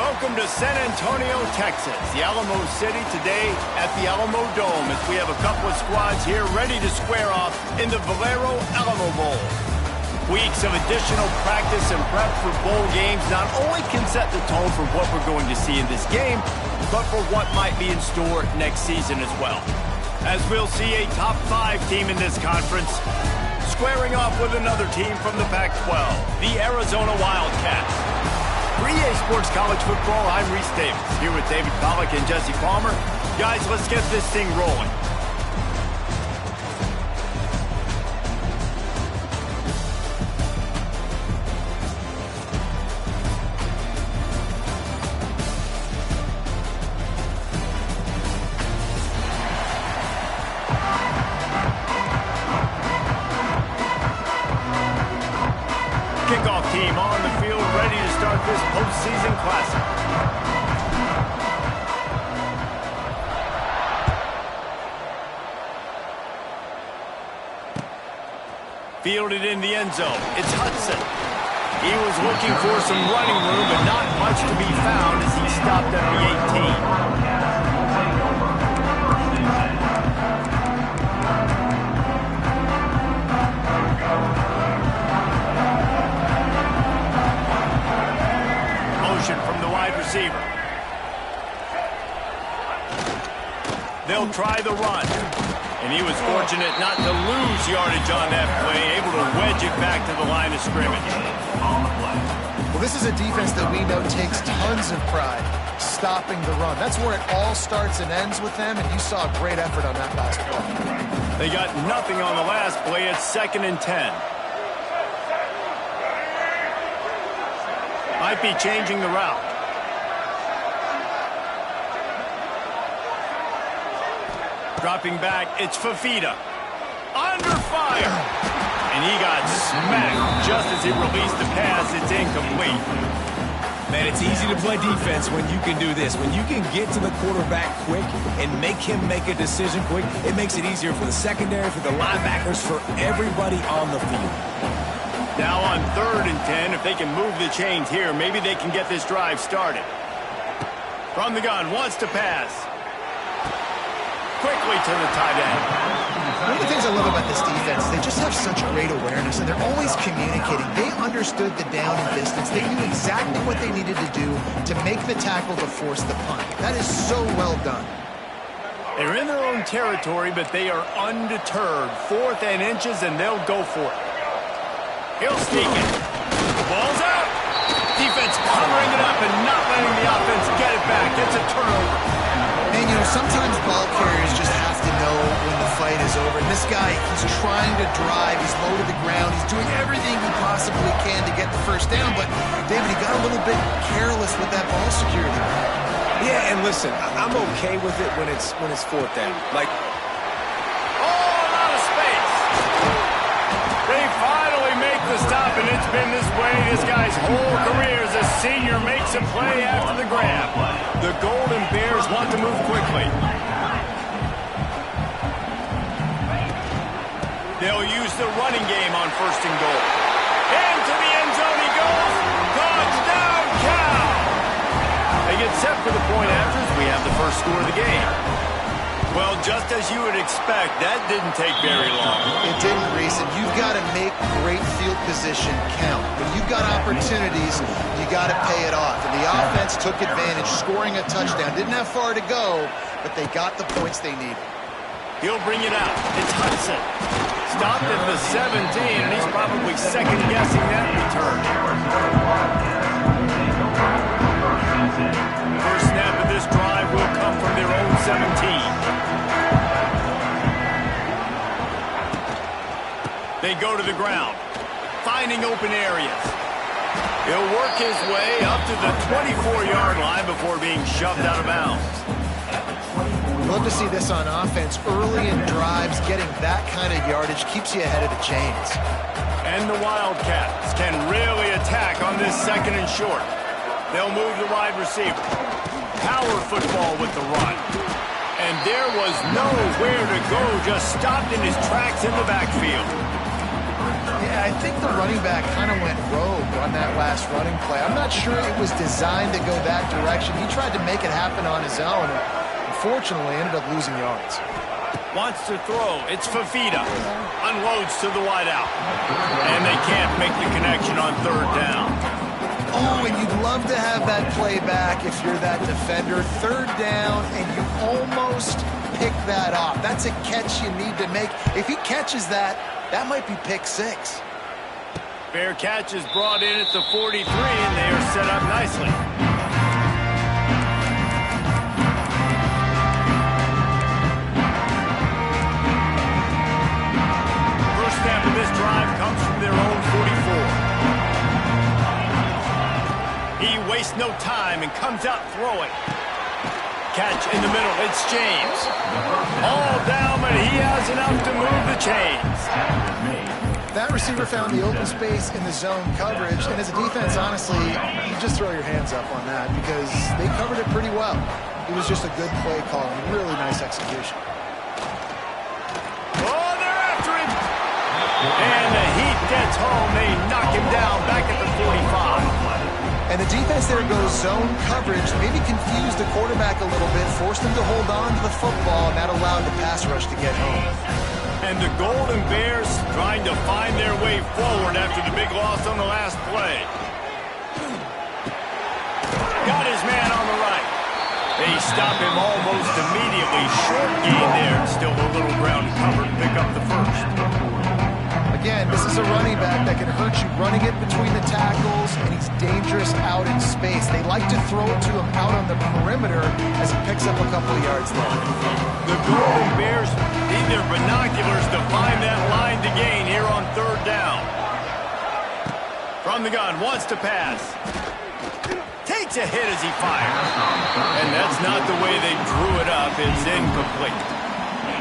Welcome to San Antonio, Texas, the Alamo City today at the Alamo Dome as we have a couple of squads here ready to square off in the Valero Alamo Bowl. Weeks of additional practice and prep for bowl games not only can set the tone for what we're going to see in this game, but for what might be in store next season as well. As we'll see a top 5 team in this conference squaring off with another team from the Pac-12, the Arizona Wildcats. For EA Sports College Football, I'm Reese Davis, here with David Pollack and Jesse Palmer. Guys, let's get this thing rolling. Kickoff team on the field, ready to start this postseason classic. Fielded in the end zone. It's Hudson. He was looking for some running room, but not much to be found as he stopped at the 18. From the wide receiver. They'll try the run. And he was fortunate not to lose yardage on that play, able to wedge it back to the line of scrimmage. Well, this is a defense that we know takes tons of pride stopping the run. That's where it all starts and ends with them, and you saw a great effort on that last play. They got nothing on the last play. It's 2nd and 10. Might be changing the route. Dropping back, it's Fafita. Under fire! And he got smacked just as he released the pass. It's incomplete. Man, it's easy to play defense when you can do this. When you can get to the quarterback quick and make him make a decision quick, it makes it easier for the secondary, for the linebackers, for everybody on the field. Now on 3rd and 10, if they can move the chains here, maybe they can get this drive started. From the gun, wants to pass. Quickly to the tight end. One of the things I love about this defense, they just have such great awareness, and they're always communicating. They understood the down and distance. They knew exactly what they needed to do to make the tackle to force the punt. That is so well done. They're in their own territory, but they are undeterred. 4th and inches, and they'll go for it. He'll sneak it. Ball's out. Defense covering it up and not letting the offense get it back. It's a turnover. And, you know, sometimes ball carriers just have to know when the fight is over. And this guy, he's trying to drive. He's low to the ground. He's doing everything he possibly can to get the first down. But, David, he got a little bit careless with that ball security. Yeah, and listen, I'm okay with it when it's 4th down. Like, the stop, and it's been this way this guy's whole career as a senior makes a play after the grab. The Golden Bears want to move quickly. They'll use the running game on 1st and goal. Into the end zone he goes. Touchdown, Cal! They get set for the point after as we have the first score of the game. Well, just as you would expect, that didn't take very long. It didn't, Reese, and you've got to make great field position count. When you've got opportunities, you got to pay it off. And the offense took advantage, scoring a touchdown. Didn't have far to go, but they got the points they needed. He'll bring it out. It's Hudson. Stopped at the 17, and he's probably second-guessing that return. First snap of this drive will come from their own 17. They go to the ground, finding open areas. He'll work his way up to the 24-yard line before being shoved out of bounds. Love to see this on offense. Early in drives, getting that kind of yardage keeps you ahead of the chains. And the Wildcats can really attack on this 2nd and short. They'll move the wide receiver. Power football with the run. And there was nowhere to go, just stopped in his tracks in the backfield. Yeah, Yeah, I think the running back kind of went rogue on that last running play. I'm not sure it was designed to go that direction. He tried to make it happen on his own, and unfortunately ended up losing yards. Wants to throw. It's Fafita. Unloads to the wideout. And they can't make the connection on third down. Oh, and you'd love to have that play back if you're that defender. Third down, and you almost pick that off. That's a catch you need to make. If he catches that, that might be pick six. Fair catch is brought in at the 43, and they are set up nicely. First snap of this drive comes from their own 44. He wastes no time and comes out throwing. Catch in the middle. It's James. All down, but he has enough to move the chains. That receiver found the open space in the zone coverage, and as a defense, honestly, you just throw your hands up on that because they covered it pretty well. It was just a good play call and really nice execution. Oh, they're after him. And the heat gets home. They knock him down back at the 45. And the defense there goes zone coverage, maybe confused the quarterback a little bit, forced him to hold on to the football, and that allowed the pass rush to get home. And the Golden Bears trying to find their way forward after the big loss on the last play. Got his man on the right. They stop him almost immediately. Short gain there. Still a little ground covered to pick up the first. Again, this is a running back that can hurt you running it between the tackles, and he's dangerous out in space. They like to throw it to him out on the perimeter as he picks up a couple of yards there. The Golden Bears need their binoculars to find that line to gain here on third down. From the gun, wants to pass. Takes a hit as he fires. And that's not the way they drew it up. It's incomplete.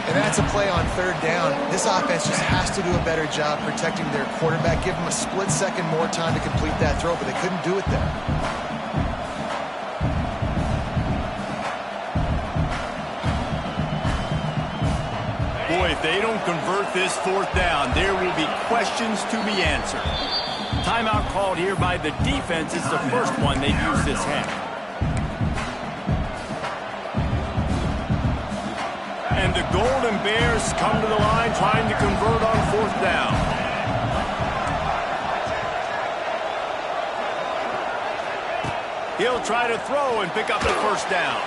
And that's a play on third down. This offense just has to do a better job protecting their quarterback. Give him a split second more time to complete that throw, but they couldn't do it there. Boy, if they don't convert this fourth down, there will be questions to be answered. Timeout called here by the defense. It's the first one they've used this half. And the Golden Bears come to the line trying to convert on fourth down. He'll try to throw and pick up the first down.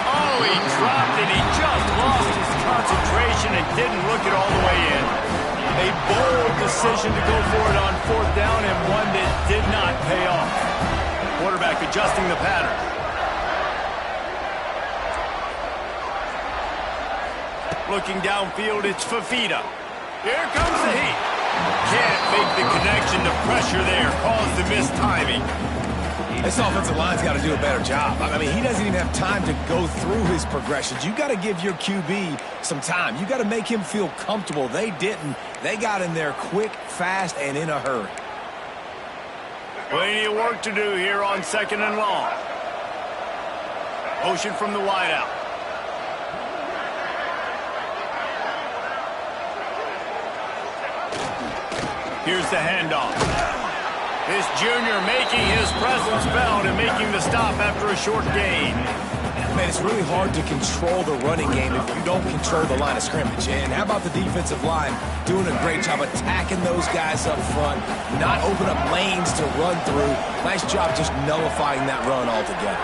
Oh, he dropped it. He just lost his concentration and didn't look it all the way in. A bold decision to go for it on fourth down and one that did not pay off. Quarterback adjusting the pattern. Looking downfield, it's Fafita. Here comes the heat. Can't make the connection. The pressure there caused the missed timing. This offensive line's got to do a better job. I mean, he doesn't even have time to go through his progressions. You got to give your QB some time. You got to make him feel comfortable. They didn't. They got in there quick, fast, and in a hurry. Plenty of work to do here on second and long. Motion from the wideout. Here's the handoff. This junior making his presence felt and making the stop after a short gain. Man, it's really hard to control the running game if you don't control the line of scrimmage. And how about the defensive line doing a great job attacking those guys up front, not open up lanes to run through. Nice job just nullifying that run altogether.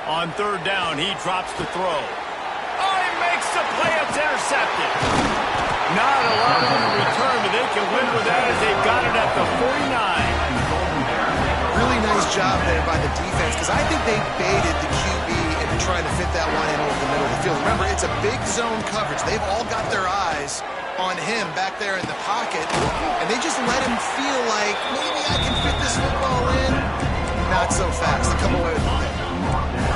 On third down, he drops the throw. Oh, he makes the play. It's intercepted. Not a lot on the return, but they can win with that as they've got it at the 49. Really nice job there by the defense because I think they baited the QB into trying to fit that one in over the middle of the field. Remember, it's a big zone coverage. They've all got their eyes on him back there in the pocket, and they just let him feel like maybe I can fit this football in. Not so fast. They come away with the pick.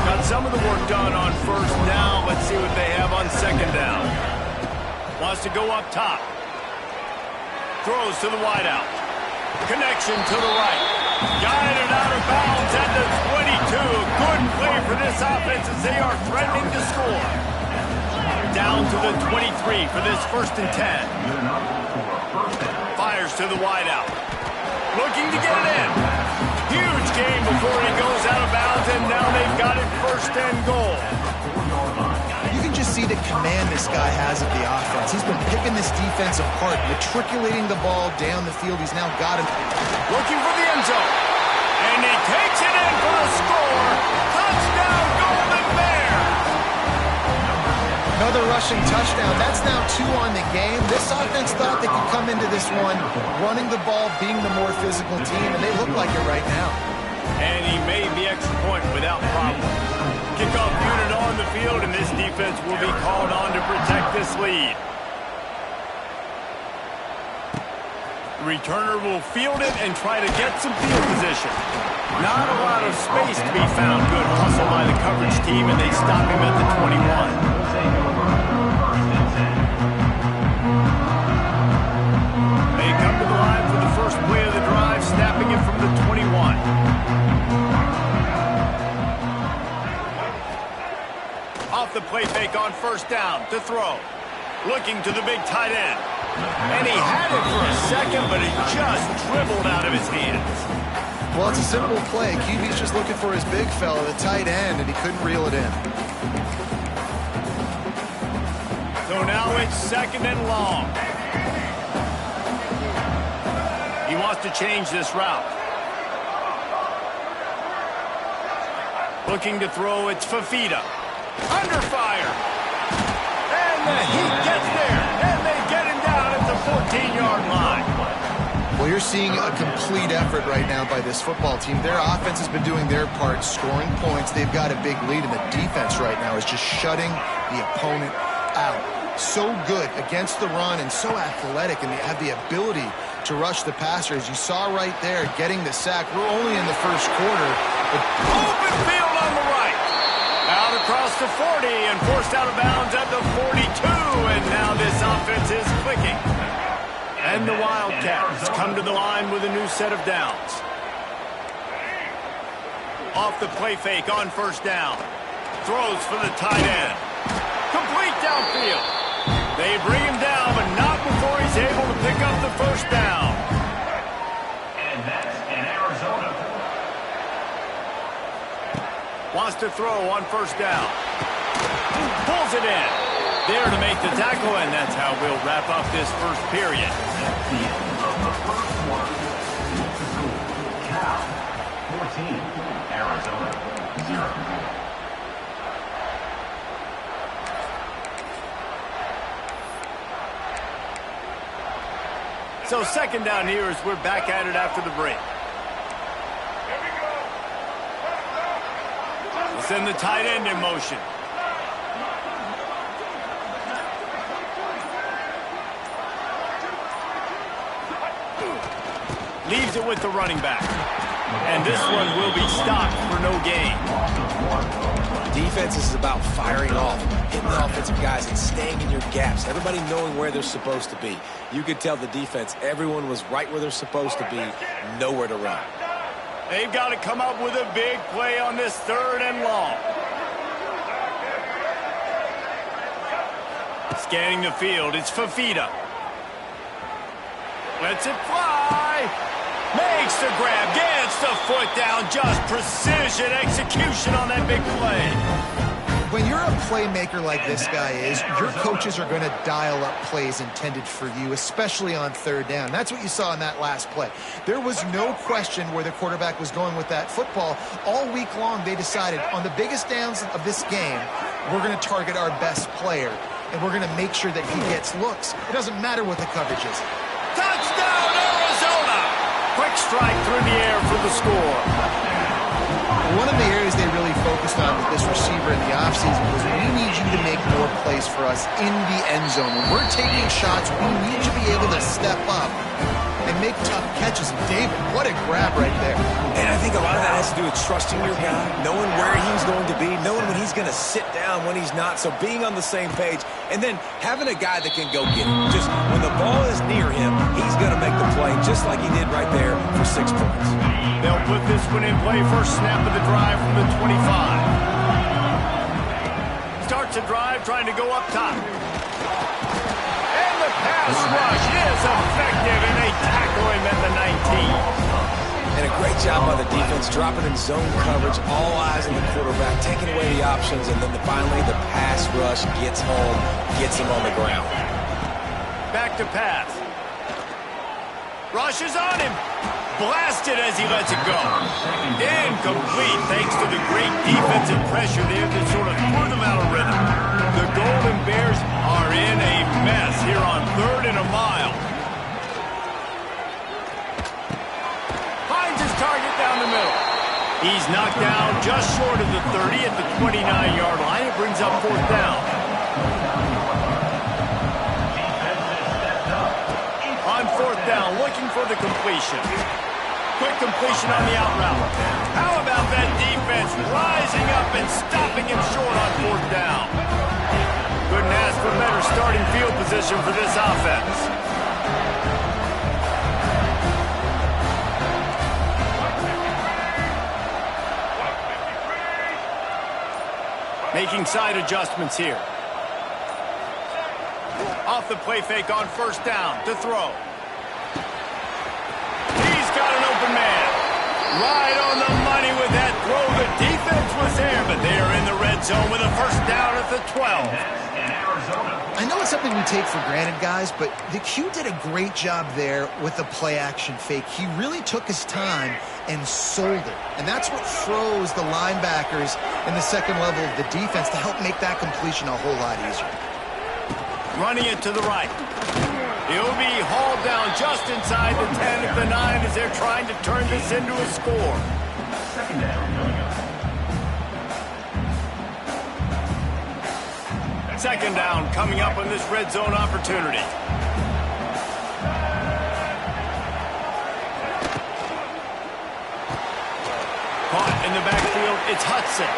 Got some of the work done on first down. Let's see what they have on second down. Wants to go up top. Throws to the wideout. Connection to the right. Guided out of bounds at the 22. Good play for this offense as they are threatening to score. Down to the 23 for this 1st and 10. Fires to the wideout. Looking to get it in. Huge gain before he goes out of bounds, and now they've got it 1st and goal. You can just see the command this guy has of the offense. He's been picking this defense apart, matriculating the ball down the field. He's now got him. Looking for the end zone. And he takes it in for the score. Touchdown, Golden Bear! Another rushing touchdown. That's now 2 on the game. This offense thought they could come into this one running the ball, being the more physical team, and they look like it right now. And he made the extra point without problem. Kickoff unit on the field, and this defense will be called on to protect this lead. The returner will field it and try to get some field position. Not a lot of space to be found. Good hustle by the coverage team, and they stop him at the 21. They come to the line for the first play of the drive, snapping it from the 21. Off the play fake on 1st down to throw. Looking to the big tight end. And he had it for a second, but it just dribbled out of his hands. Well, it's a simple play. QB's just looking for his big fella, the tight end, and he couldn't reel it in. So now it's 2nd and long. He wants to change this route. Looking to throw, it's Fafita. Under fire. And the Heat gets there. And they get him down at the 14-yard line. Well, you're seeing a complete effort right now by this football team. Their offense has been doing their part, scoring points. They've got a big lead, and the defense right now is just shutting the opponent out. So good against the run and so athletic, and they have the ability to rush the passer. As you saw right there, getting the sack. We're only in the 1st quarter. But open field on the right. Out across the 40 and forced out of bounds at the 42. And now this offense is clicking. And the Wildcats come to the line with a new set of downs. Off the play fake on 1st down. Throws for the tight end. Complete downfield. They bring him down, but not before he's able to pick up the 1st down. And that's in Arizona. Wants to throw on 1st down. Pulls it in. There to make the tackle, and that's how we'll wrap up this 1st period. That's the end of the 1st quarter. Cal, 14. Arizona, 0. So 2nd down here as we're back at it after the break. We'll send the tight end in motion. Leaves it with the running back. And this one will be stopped for no gain. Defense is about firing off, hitting the offensive guys, and staying in your gaps. Everybody knowing where they're supposed to be. You could tell the defense, everyone was right where they're supposed to be, nowhere to run. They've got to come up with a big play on this 3rd and long. Scanning the field, it's Fafita. Lets it fly. Makes the grab, gets the foot down, just precision execution on that big play. when you're a playmaker like this guy is, your coaches are going to dial up plays intended for you, especially on 3rd down. That's what you saw in that last play. There was no question where the quarterback was going with that football. All week long, they decided on the biggest downs of this game, we're going to target our best player, and we're going to make sure that he gets looks. It doesn't matter what the coverage is. Touchdown, Arizona! Quick strike through the air for the score. One of the areas they really focused on with this receiver in the offseason was we need you to make more plays for us in the end zone. When we're taking shots, we need you to be able to step up and make tough catches. And David, what a grab right there. And I think a lot of that has to do with trusting your guy, knowing where he's going to be, knowing when he's going to sit down, when he's not, so being on the same page, and then having a guy that can go get it. Just when the ball is near him, he's going to make the play, just like he did right there for 6 points. They'll put this one in play. First snap of the drive from the 25. Starts a drive trying to go up top. And the pass rush is effective, and they tackle him at the 19. And a great job by the defense, dropping in zone coverage, all eyes on the quarterback, taking away the options, and then finally the pass rush gets home, gets him on the ground. Back to pass. Rushes on him. Blasted as he lets it go. Incomplete thanks to the great defensive pressure there that sort of threw them out of rhythm. The Golden Bears are in a mess here on 3rd and a mile. Finds his target down the middle. He's knocked down just short of the 30 at the 29-yard line. It brings up 4th down. On 4th down, looking for the completion. Quick completion on the out route. How about that defense rising up and stopping him short on 4th down? Couldn't ask for better starting field position for this offense. Making side adjustments here. Off the play fake on 1st down to throw. He's got an open man. Right on the money with that throw. The defense was there, but they are in the red zone with a 1st down at the 12. I know it's something we take for granted, guys, but the Q did a great job there with the play-action fake. He really took his time and sold it. And that's what froze the linebackers in the second level of the defense to help make that completion a whole lot easier. Running it to the right. He'll be hauled down just inside the 10 at the 9 as they're trying to turn this into a score. 2nd down coming up. 2nd down coming up on this red zone opportunity. Caught in the backfield, it's Hudson.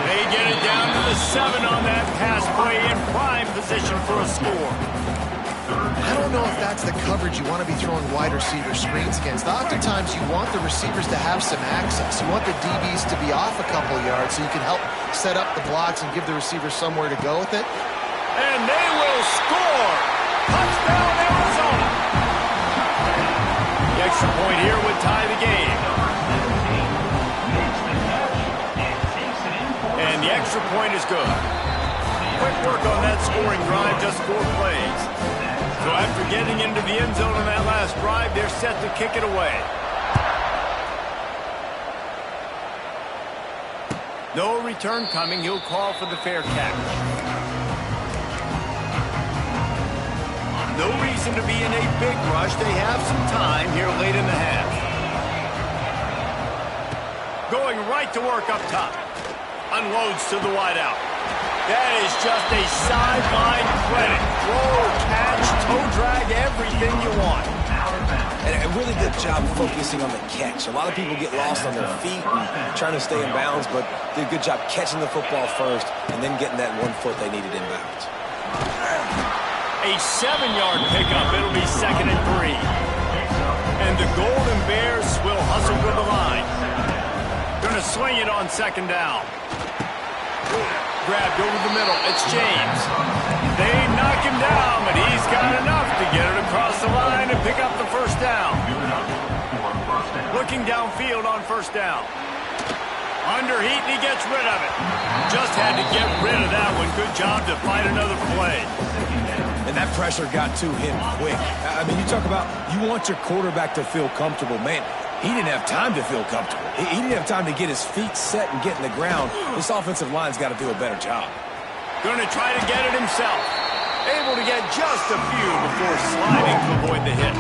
They get it down to the 7 on that pass play in prime position for a score. I don't know if that's the coverage you want to be throwing wide receiver screens against. Oftentimes, you want the receivers to have some access. You want the DBs to be off a couple yards so you can help set up the blocks and give the receivers somewhere to go with it. And they will score! Touchdown, Arizona! The extra point here would tie the game. And the extra point is good. Quick work on that scoring drive, just 4 plays. So after getting into the end zone on that last drive, they're set to kick it away. No return coming. He'll call for the fair catch. No reason to be in a big rush. They have some time here late in the half. Going right to work up top. Unloads to the wideout. That is just a sideline credit. Throw, catch, toe drag, everything you want. And a really good job focusing on the catch. A lot of people get lost on their feet and trying to stay in bounds, but did a good job catching the football first and then getting that 1 foot they needed inbounds. A 7-yard pickup. It'll be 2nd and 3. And the Golden Bears will hustle to the line. Going to swing it on 2nd down. Grabbed over the middle. It's James. They knock him down, but he's got enough to get it across the line and pick up the 1st down. Looking downfield on 1st down. Under heat, and he gets rid of it. Just had to get rid of that one. Good job to fight another play. And that pressure got to him quick. I mean, you talk about you want your quarterback to feel comfortable. Man, he didn't have time to feel comfortable. He didn't have time to get his feet set and get in the ground. This offensive line's got to do a better job. Going to try to get it himself. Able to get just a few before sliding to avoid the hit.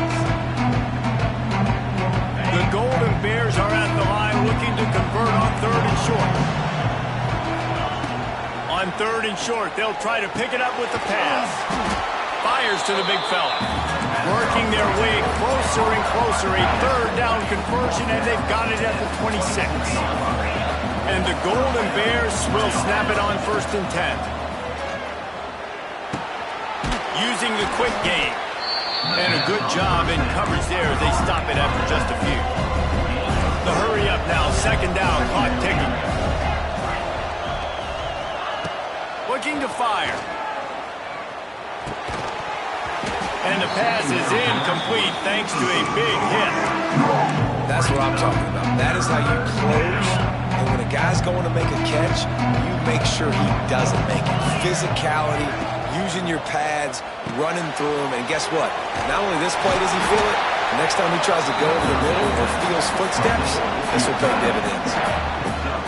The Golden Bears are at the line looking to convert on 3rd and short. On 3rd and short, they'll try to pick it up with the pass. Fires to the big fella. Working their way closer and closer. A third down conversion, and they've got it at the 26. And the Golden Bears will snap it on 1st and 10. Using the quick game. And a good job in coverage there as they stop it after just a few. The hurry up now, 2nd down, clock ticking. Looking to fire. And the pass is incomplete thanks to a big hit. That's what I'm talking about. That is how you close. And when a guy's going to make a catch, you make sure he doesn't make it. Physicality, using your pads, running through them. And guess what? Not only this play does he feel it, next time he tries to go over the middle or feels footsteps, this will pay dividends.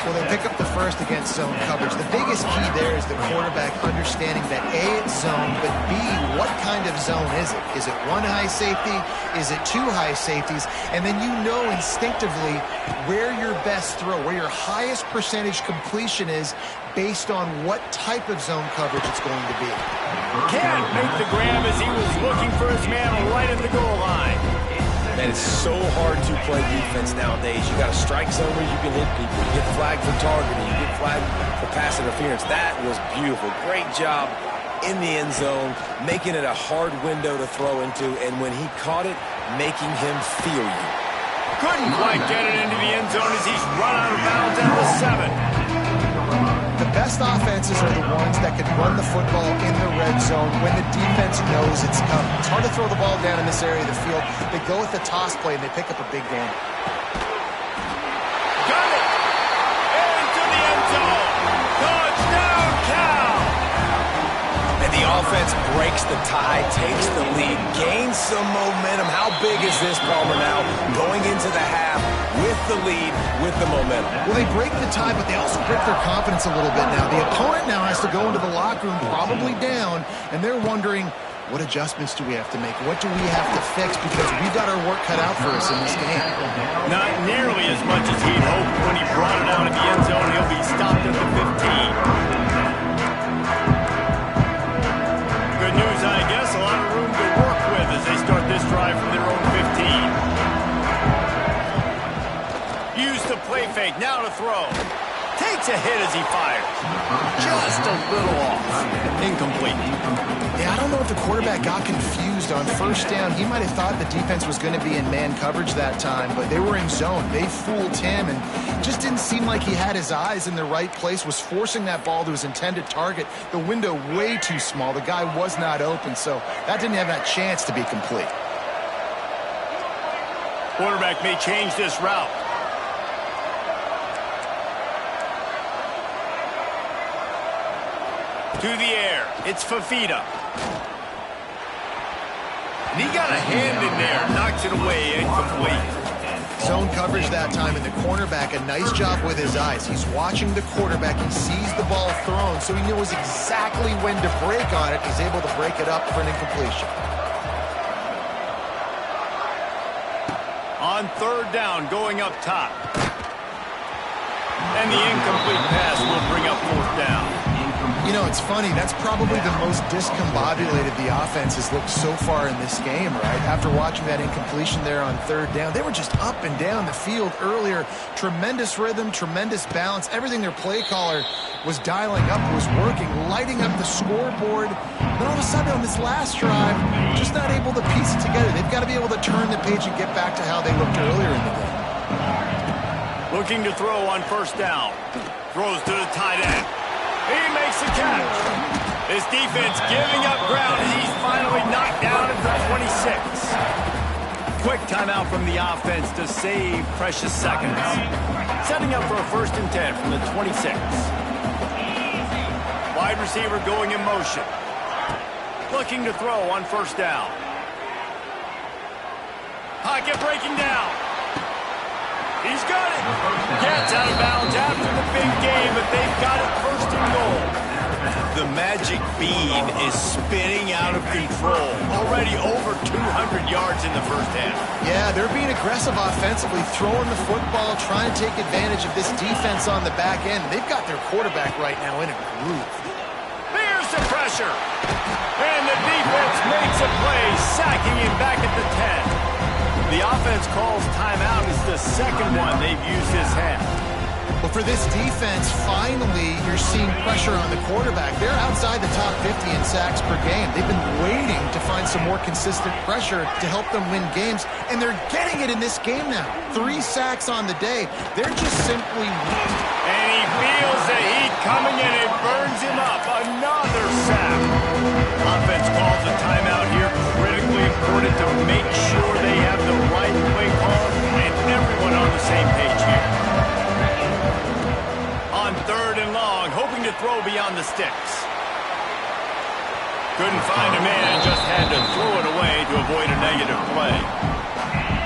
Well, they pick up the first against zone coverage. The biggest key there is the quarterback understanding that A, it's zone, but B, what kind of zone is it? Is it one high safety? Is it two high safeties? And then you know instinctively where your best throw, where your highest percentage completion is based on what type of zone coverage it's going to be. Can't make the grab as he was looking for his man right at the goal line. And it's so hard to play defense nowadays. You got a strike zone where you can hit people. You get flagged for targeting. You get flagged for pass interference. That was beautiful. Great job in the end zone, making it a hard window to throw into. And when he caught it, making him feel you. Couldn't quite get it into the end zone as he's run out of bounds at the 7. The best offenses are the ones that can run the football in the red zone when the defense knows it's coming. It's hard to throw the ball down in this area of the field. They go with the toss play, and they pick up a big gain. Got it! Into the end zone! Touchdown, Cal! And the offense breaks the tie, takes the lead, gains some momentum. How big is this, Palmer, now? Going into the half with the lead, with the momentum. Well, they break the tie, but they also break their confidence a little bit now. The opponent now has to go into the locker room, probably down, and they're wondering, what adjustments do we have to make? What do we have to fix? Because we've got our work cut out for us in this game. Not nearly as much as he'd hoped when he brought it out of the end zone. He'll be stopped at the 15. Good news, I guess. A lot of room to work with as they start this drive from their own 15. Use the play fake, now to throw. Takes a hit as he fires. Just a little off. Incomplete. Yeah, I don't know if the quarterback got confused on 1st down. He might have thought the defense was going to be in man coverage that time, but they were in zone. They fooled him, and just didn't seem like he had his eyes in the right place, was forcing that ball to his intended target. The window way too small. The guy was not open, so that didn't have that chance to be complete. Quarterback may change this route. To the air. It's Fafita. And he got a hand in there. Knocks it away. Incomplete. Zone coverage that time, and the cornerback, a nice job with his eyes. He's watching the quarterback. He sees the ball thrown, so he knows exactly when to break on it. He's able to break it up for an incompletion. On 3rd down, going up top. And the incomplete pass will bring up 4th down. You know, it's funny. That's probably the most discombobulated the offense has looked so far in this game, right? After watching that incompletion there on 3rd down, they were just up and down the field earlier. Tremendous rhythm, tremendous balance. Everything their play caller was dialing up was working, lighting up the scoreboard. Then all of a sudden on this last drive, just not able to piece it together. They've got to be able to turn the page and get back to how they looked earlier in the game. Looking to throw on 1st down. Throws to the tight end. He makes the catch. His defense giving up ground as he's finally knocked down at the 26. Quick timeout from the offense to save precious seconds. Setting up for a 1st and 10 from the 26. Wide receiver going in motion. Looking to throw on 1st down. Pocket breaking down. He's got it. Gets out of bounds after the big game, but they've got it 1st and goal. The magic bean is spinning out of control. Already over 200 yards in the 1st half. Yeah, they're being aggressive offensively, throwing the football, trying to take advantage of this defense on the back end. They've got their quarterback right now in a groove. There's the pressure. And the defense defense makes a play, sacking him back at the 10. The offense calls timeout. It's the second one they've used this half. Well, for this defense, finally, you're seeing pressure on the quarterback. They're outside the top 50 in sacks per game. They've been waiting to find some more consistent pressure to help them win games, and they're getting it in this game now. 3 sacks on the day. They're just simply... And he feels the heat coming in. It burns him up. Another sack. Offense calls a timeout here. Critically important to make sure they have the right play call and everyone on the same page here. On 3rd and long, hoping to throw beyond the sticks. Couldn't find a man, just had to throw it away to avoid a negative play.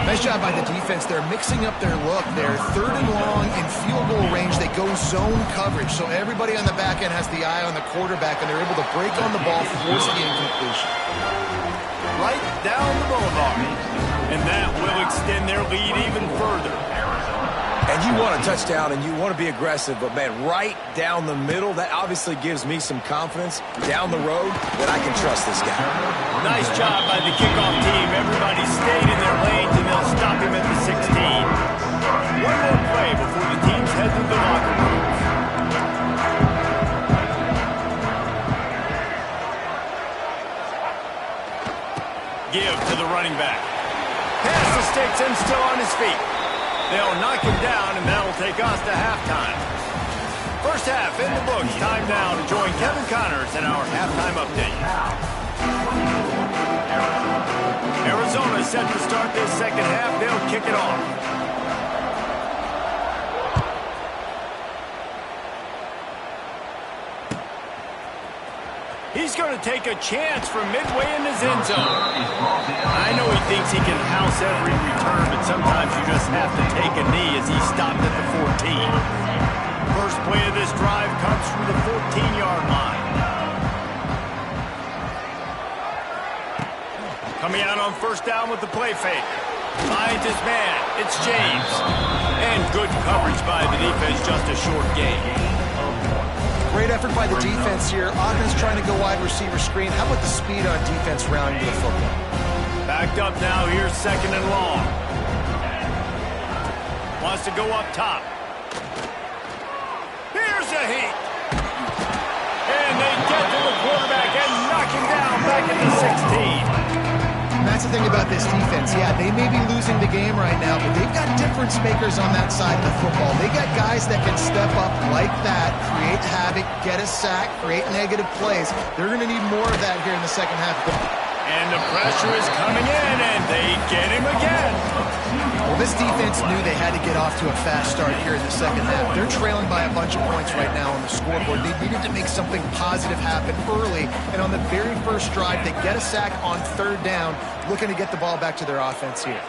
Nice job by the defense. They're mixing up their look. They're 3rd and long in field goal range. They go zone coverage, so everybody on the back end has the eye on the quarterback, and they're able to break on the ball, force the incompletion. Right down the boulevard. And that will extend their lead even further. And you want a touchdown and you want to be aggressive, but, man, right down the middle, that obviously gives me some confidence down the road that I can trust this guy. Nice job by the kickoff team. Everybody stayed in their lanes, and they'll stop him at the 16. One more play before the teams head to the locker room. Give to the running back. Pass to Sticks and still on his feet. They'll knock him down, and that'll take us to halftime. First half in the books. Time now to join Kevin Connors in our halftime update. Arizona set to start this second half. They'll kick it off. He's going to take a chance from midway in his end zone. I know he thinks he can house every return, but sometimes you just have to take a knee as he stopped at the 14. First play of this drive comes from the 14-yard line. Coming out on first down with the play fake. Finds his man. It's James. And good coverage by the defense, just a short gain. Great effort by the defense here. Offense trying to go wide receiver screen. How about the speed on defense rounding to the football? Backed up now. Here's 2nd and long. Wants to go up top. Here's a heat. And they get to the quarterback and knock him down back at the 16. That's the thing about this defense. Yeah, they may be losing the game right now, but they've got difference makers on that side of the football. They got guys that can step up like that, create havoc, get a sack, create negative plays. They're going to need more of that here in the second half. And the pressure is coming in, and they get him again. Well, this defense knew they had to get off to a fast start here in the second half. They're trailing by a bunch of points right now on the scoreboard. They needed to make something positive happen early, and on the very first drive, they get a sack on 3rd down, looking to get the ball back to their offense here.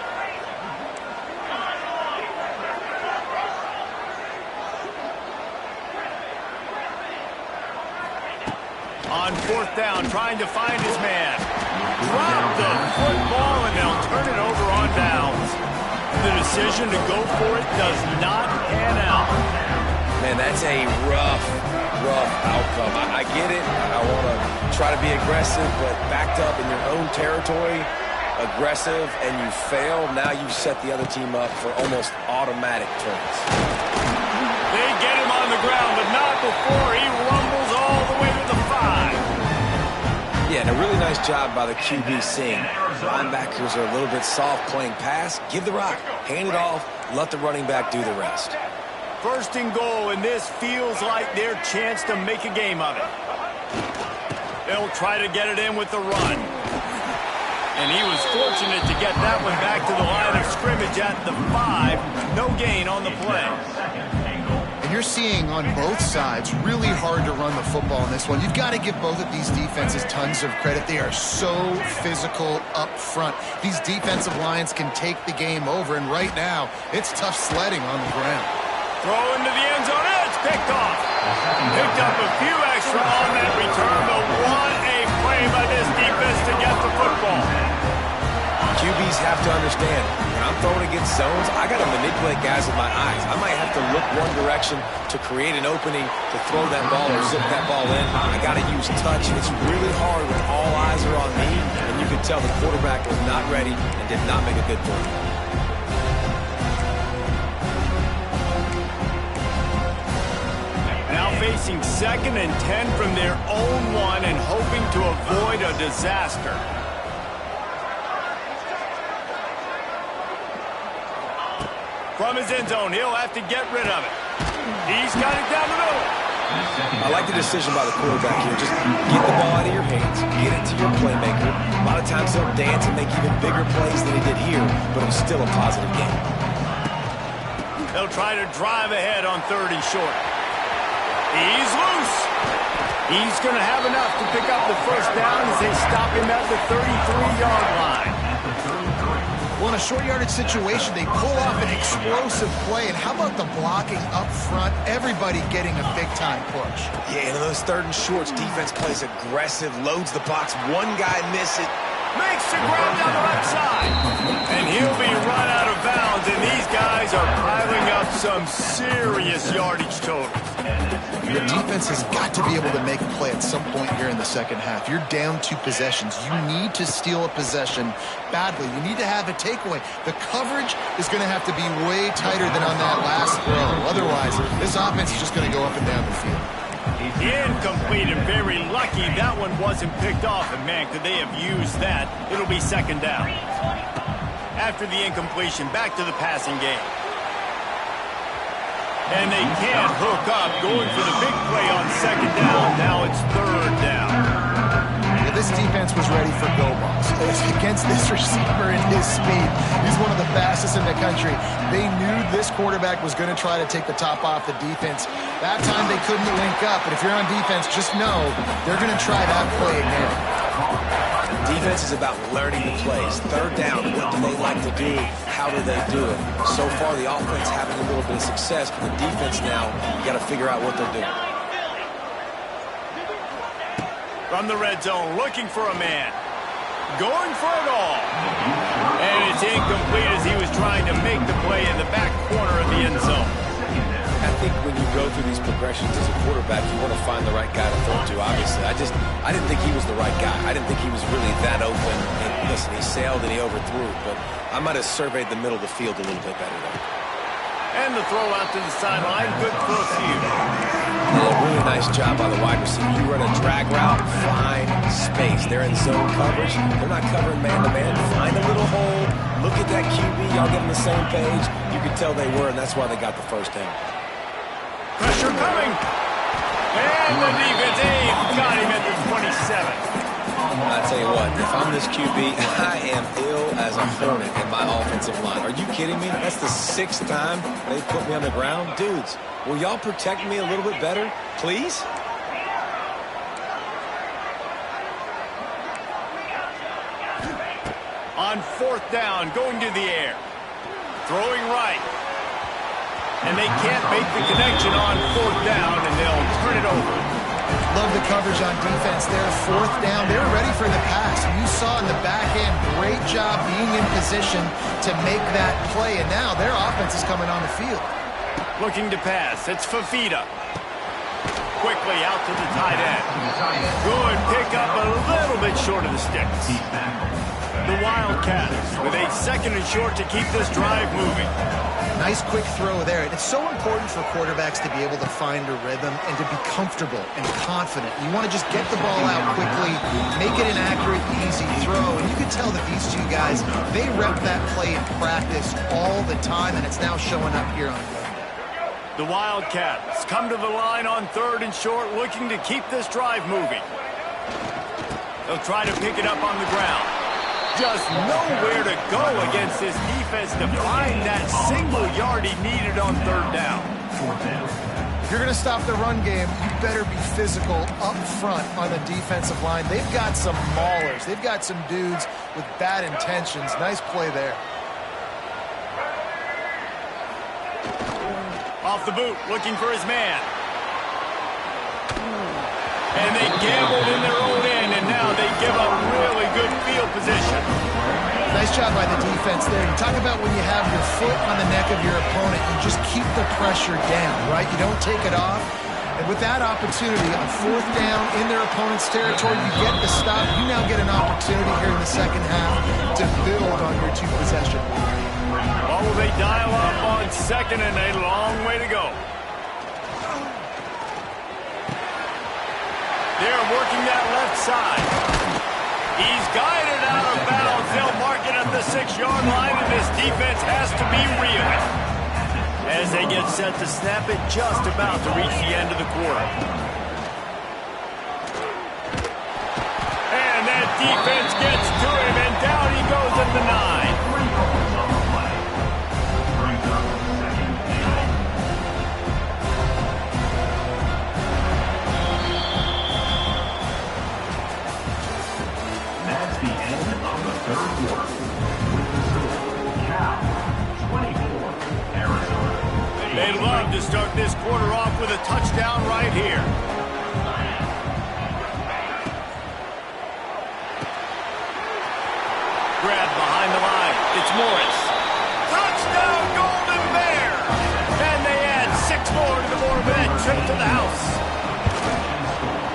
On 4th down, trying to find his man. Drop the football, and they'll turn it over on downs. The decision to go for it does not pan out. Man, that's a rough outcome. I get it. I want to try to be aggressive, but backed up in your own territory, aggressive, and you fail, now you set the other team up for almost automatic turns. They get him on the ground, but not before he rumbles all the way to the 5. Yeah, and a really nice job by the QB seeing. Linebackers are a little bit soft playing pass. Give the rock, hand it off, let the running back do the rest. 1st and goal, and this feels like their chance to make a game of it. They'll try to get it in with the run. And he was fortunate to get that one back to the line of scrimmage at the 5. No gain on the play. And you're seeing on both sides really hard to run the football in this one. You've got to give both of these defenses tons of credit. They are so physical up front. These defensive lines can take the game over, and right now, it's tough sledding on the ground. Throw into the end zone. It's picked off. Picked up a few extra on that return, but what a play by this defense to get the football. QB QBs have to understand, when I'm throwing against zones, I got to manipulate guys with my eyes. I might have to look one direction to create an opening to throw that ball or zip that ball in. I got to use touch. It's really hard when all eyes are on me, and you can tell the quarterback was not ready and did not make a good throw. Now facing 2nd and 10 from their own 1 and hoping to avoid a disaster. From his end zone, he'll have to get rid of it. He's got it down the middle. I like the decision by the quarterback here. Just get the ball out of your hands, get it to your playmaker. A lot of times he'll dance and make even bigger plays than he did here, but it was still a positive game. They'll try to drive ahead on 3rd and short. He's loose. He's going to have enough to pick up the first down as they stop him at the 33-yard line. Well, in a short yardage situation, they pull off an explosive play. And how about the blocking up front? Everybody getting a big-time push. Yeah, and in those 3rd and shorts, defense plays aggressive, loads the box. One guy miss it. Makes the grab down the right side. And he'll be run out of bounds, and these guys are piling up some serious yardage totals. Your defense has got to be able to make a play at some point here in the second half. You're down 2 possessions. You need to steal a possession badly. You need to have a takeaway. The coverage is going to have to be way tighter than on that last throw. Otherwise, this offense is just going to go up and down the field. Incomplete and very lucky that one wasn't picked off. And, man, could they have used that? It'll be 2nd down. After the incompletion, back to the passing game. And they can't hook up, going for the big play on 2nd down. Now it's 3rd down. Yeah, this defense was ready for go balls. Against this receiver and his speed, he's one of the fastest in the country. They knew this quarterback was going to try to take the top off the defense. That time they couldn't link up, but if you're on defense, just know they're going to try that play again. Defense is about learning the plays. 3rd down, what do they like to do? How do they do it? So far, the offense having a little bit of success, but the defense now, you got to figure out what they're doing. From the red zone, looking for a man. Going for it all. And it's incomplete as he was trying to make the play in the back corner of the end zone. I think when you go through these progressions as a quarterback, you want to find the right guy to throw to, obviously. I didn't think he was the right guy. I didn't think he was really that open. And listen, he sailed and he overthrew, but I might have surveyed the middle of the field a little bit better there. And the throw out to the sideline, good for a few. And a really nice job by the wide receiver. You run a drag route, find space. They're in zone coverage. They're not covering man-to-man. Find a little hole. Look at that QB. Y'all get on the same page. You could tell they were, and that's why they got the first down. Pressure coming. And the defense got him at the 27. I tell you what, if I'm this QB, I am ill as a hornet in my offensive line. Are you kidding me? That's the 6th time they put me on the ground. Dudes, will y'all protect me a little bit better, please? On 4th down, going to the air. Throwing right. And they can't make the connection on 4th down, and they'll turn it over. Love the coverage on defense there. 4th down. They were ready for the pass. And you saw in the back end, great job being in position to make that play. And now their offense is coming on the field. Looking to pass. It's Fafita. Quickly out to the tight end. Good pickup, a little bit short of the sticks. The Wildcats with a 2nd and short to keep this drive moving. Nice quick throw there. And it's so important for quarterbacks to be able to find a rhythm and to be comfortable and confident. You want to just get the ball out quickly, make it an accurate, easy throw. And you can tell that these 2 guys, they rep that play in practice all the time, and it's now showing up here on game. The Wildcats come to the line on 3rd and short, looking to keep this drive moving. They'll try to pick it up on the ground. Just nowhere to go against this defense to find that single yard he needed on 3rd down. If you're going to stop the run game, you better be physical up front on the defensive line. They've got some maulers. They've got some dudes with bad intentions. Nice play there. Off the boot, looking for his man. And they gambled in their own end, and now they give up really good field position. Nice Nice job by the defense there. You talk about when you have your foot on the neck of your opponent, you just keep the pressure down, right? You don't take it off. And with that opportunity, on fourth down in their opponent's territory, you get the stop. You now get an opportunity here in the second half to build on your two-possession. Well, will they dial up on second and a long way to go? They're working that left side. He's guided out of bounds. They'll mark it at the 6-yard line, and this defense has to be real as they get set to snap it just about to reach the end of the quarter. And that defense gets to him, and down he goes at the 9. That's the end of the third quarter. With the score, Cal 24, Arizona. They love to start this quarter off with a touchdown right here. Grab behind the line. It's Morris. Touchdown, Golden Bears! And they add 6 more to the board with that trip to the house.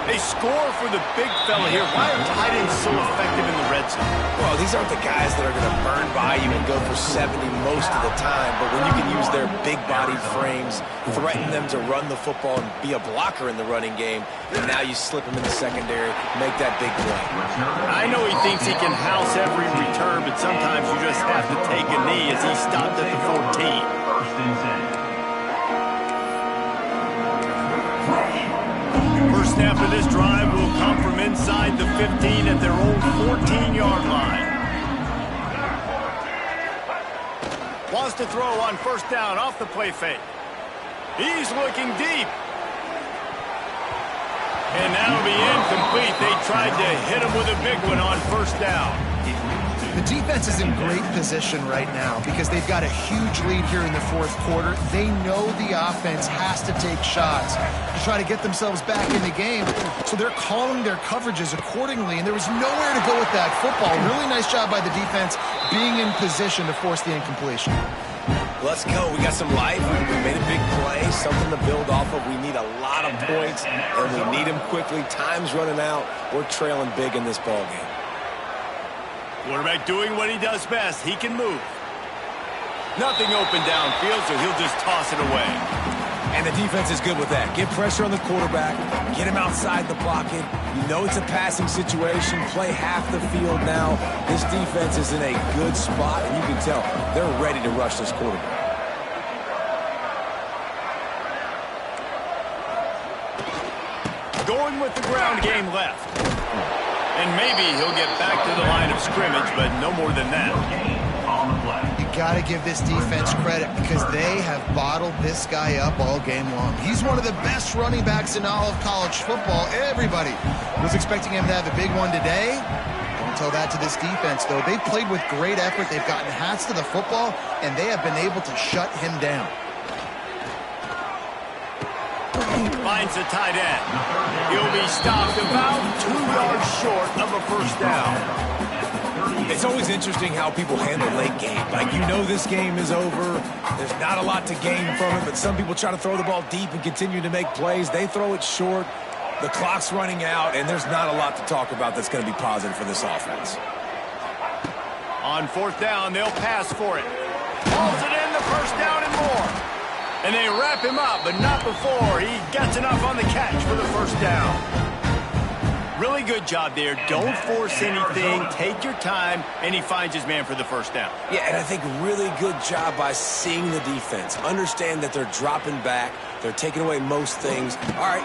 They score for the big fella here. Why are tight ends so effective in the red zone? Well, these aren't the guys that are going to burn by you and go for 70 most of the time, but when you can use their big-bodied frames, threaten them to run the football and be a blocker in the running game, and now you slip them in the secondary, make that big play. I know he thinks he can house every return, but sometimes you just have to take a knee as he stopped at the 14. First and 10. First snap of this drive will come from inside the 15 at their own 14-yard line. Wants to throw on first down off the play fake. He's looking deep. And that'll be incomplete. They tried to hit him with a big one on first down. The defense is in great position right now because they've got a huge lead here in the fourth quarter. They know the offense has to take shots to try to get themselves back in the game. So they're calling their coverages accordingly, and there was nowhere to go with that football. Really nice job by the defense being in position to force the incompletion. Let's go. We got some life. We made a big play, something to build off of. We need a lot of points, and we need them quickly. Time's running out. We're trailing big in this ballgame. Quarterback doing what he does best. He can move. Nothing open downfield, so he'll just toss it away. And the defense is good with that. Get pressure on the quarterback. Get him outside the pocket. You know it's a passing situation. Play half the field now. This defense is in a good spot, and you can tell they're ready to rush this quarterback. Going with the ground game left. And maybe he'll get back to the line of scrimmage, but no more than that. You got to give this defense credit because they have bottled this guy up all game long. He's one of the best running backs in all of college football. Everybody was expecting him to have a big one today. Don't tell that to this defense, though. They played with great effort. They've gotten hats to the football, and they have been able to shut him down. Finds the tight end. He'll be stopped about 2 yards short of a first down. It's always interesting how people handle late game. Like, you know this game is over. There's not a lot to gain from it, but some people try to throw the ball deep and continue to make plays. They throw it short. The clock's running out, and there's not a lot to talk about that's going to be positive for this offense. On fourth down, they'll pass for it. Hauls it in, the first down and more. And they wrap him up, but not before he gets enough on the catch for the first down. Really good job there. Don't force anything. Take your time, and he finds his man for the first down. Yeah, and I think really good job by seeing the defense. Understand that they're dropping back. They're taking away most things. All right,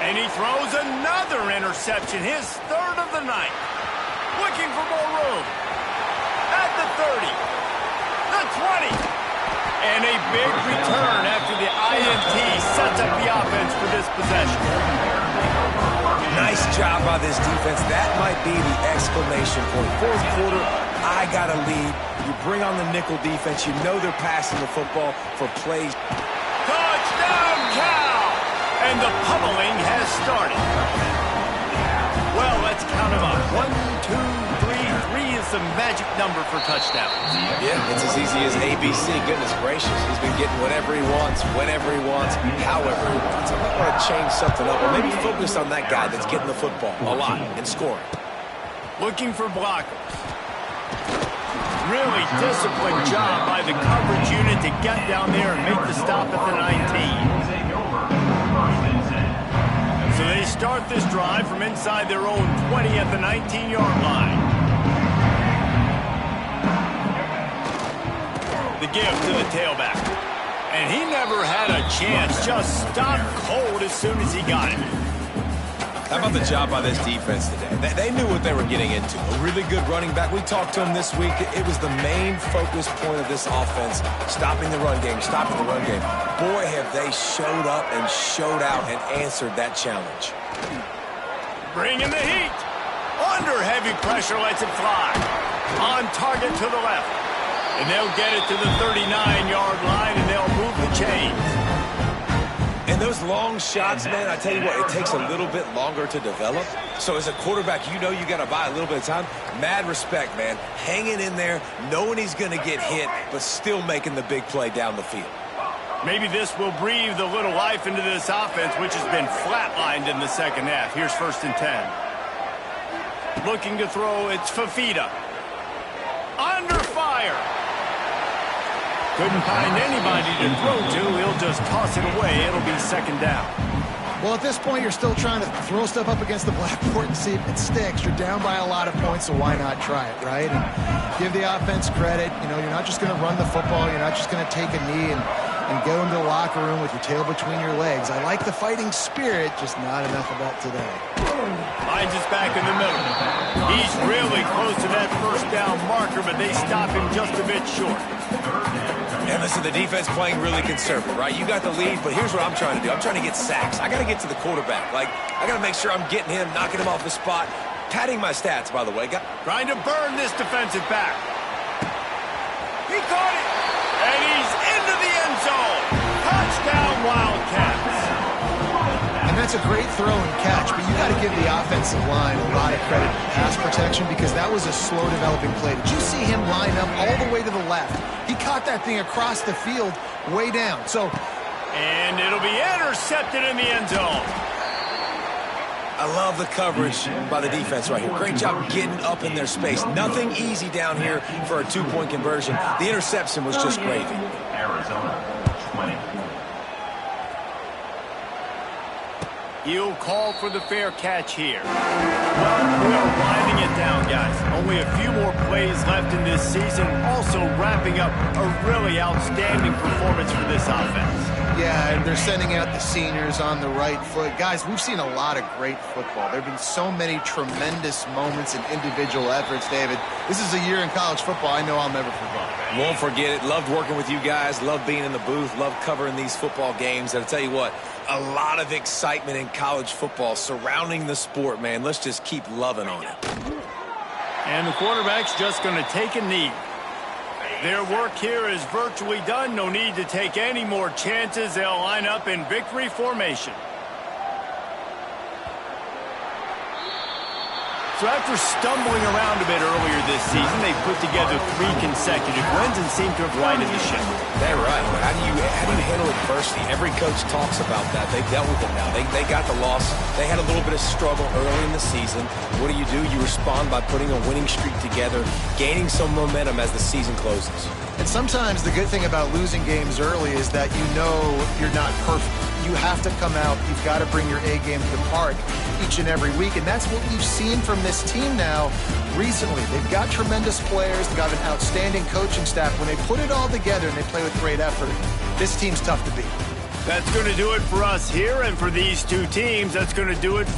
And he throws another interception, his third of the night. Looking for more room. At the 30. The 20. And a big return after the INT sets up the offense for this possession. Nice job by this defense. That might be the exclamation point. Fourth quarter, I got a lead. You bring on the nickel defense. You know they're passing the football for plays. Touchdown, Cal! And the pummeling has started. Well, let's count them up. 1, 2, 3. 3 is a magic number for touchdowns. Yeah, it's as easy as ABC. Goodness gracious. He's been getting whatever he wants, whenever he wants, however he wants. I might want to change something up or maybe focus on that guy that's getting the football a lot and scoring. Looking for blockers. Really disciplined job by the coverage unit to get down there and make the stop at the 19. So they start this drive from inside their own 20 at the 19-yard line. The give to the tailback. And he never had a chance. Just stopped cold as soon as he got it. How about the job by this defense today? They knew what they were getting into. A really good running back. We talked to him this week. It was the main focus point of this offense, stopping the run game, stopping the run game. Boy, have they showed up and showed out and answered that challenge. Bringing the heat. Under heavy pressure, lets it fly. On target to the left. And they'll get it to the 39-yard line, and they'll move the chains. And those long shots, man, I tell you what, it takes a little bit longer to develop. So as a quarterback, you know you got to buy a little bit of time. Mad respect, man. Hanging in there, knowing he's going to get hit, but still making the big play down the field. Maybe this will breathe a little life into this offense, which has been flatlined in the second half. Here's 1st and 10. Looking to throw, it's Fafita. Under fire. Couldn't find anybody to throw to. He'll just toss it away. It'll be 2nd down. Well, at this point, you're still trying to throw stuff up against the blackboard and see if it sticks. You're down by a lot of points, so why not try it, right? And give the offense credit. You know, you're not just going to run the football. You're not just going to take a knee and go into the locker room with your tail between your legs. I like the fighting spirit, just not enough of that today. Finds us back in the middle. He's really close to that 1st down marker, but they stop him just a bit short. And listen, the defense playing really conservative, right? You got the lead, but here's what I'm trying to do. I'm trying to get sacks. I got to get to the quarterback. Like, I got to make sure I'm getting him, knocking him off the spot. Padding my stats, by the way. Trying to burn this defensive back. He caught it. And he's into the end zone. Touchdown, Wildcats. And that's a great throw and catch, but you got to give the offensive line a lot of credit for pass protection because that was a slow developing play. Did you see him line up all the way to the left? He caught that thing across the field way down. And it'll be intercepted in the end zone. I love the coverage by the defense right here. Great job getting up in their space. Nothing easy down here for a 2-point conversion. The interception was just gravy. Arizona, 20. He'll call for the fair catch here. Well, we are winding it down, guys. Only a few more plays left in this season. Also wrapping up a really outstanding performance for this offense. Yeah, and they're sending out the seniors on the right foot. Guys, we've seen a lot of great football. There have been so many tremendous moments and individual efforts, David. This is a year in college football I know I'll never forget. Won't forget it. Loved working with you guys. Loved being in the booth. Loved covering these football games. And I'll tell you what, a lot of excitement in college football surrounding the sport, man. Let's just keep loving on it. And the quarterback's just going to take a knee. Their work here is virtually done. No need to take any more chances. They'll line up in victory formation. So after stumbling around a bit earlier this season, they put together 3 consecutive wins and seem to have righted the ship. They're right. How do you handle adversity? Every coach talks about that. They've dealt with it now. They got the loss. They had a little bit of struggle early in the season. What do? You respond by putting a winning streak together, gaining some momentum as the season closes. And sometimes the good thing about losing games early is that you know you're not perfect. You have to come out. You've got to bring your A game to the park each and every week. And that's what we've seen from this team now recently. They've got tremendous players. They've got an outstanding coaching staff. When they put it all together and they play with great effort, this team's tough to beat. That's going to do it for us here. And for these two teams, that's going to do it for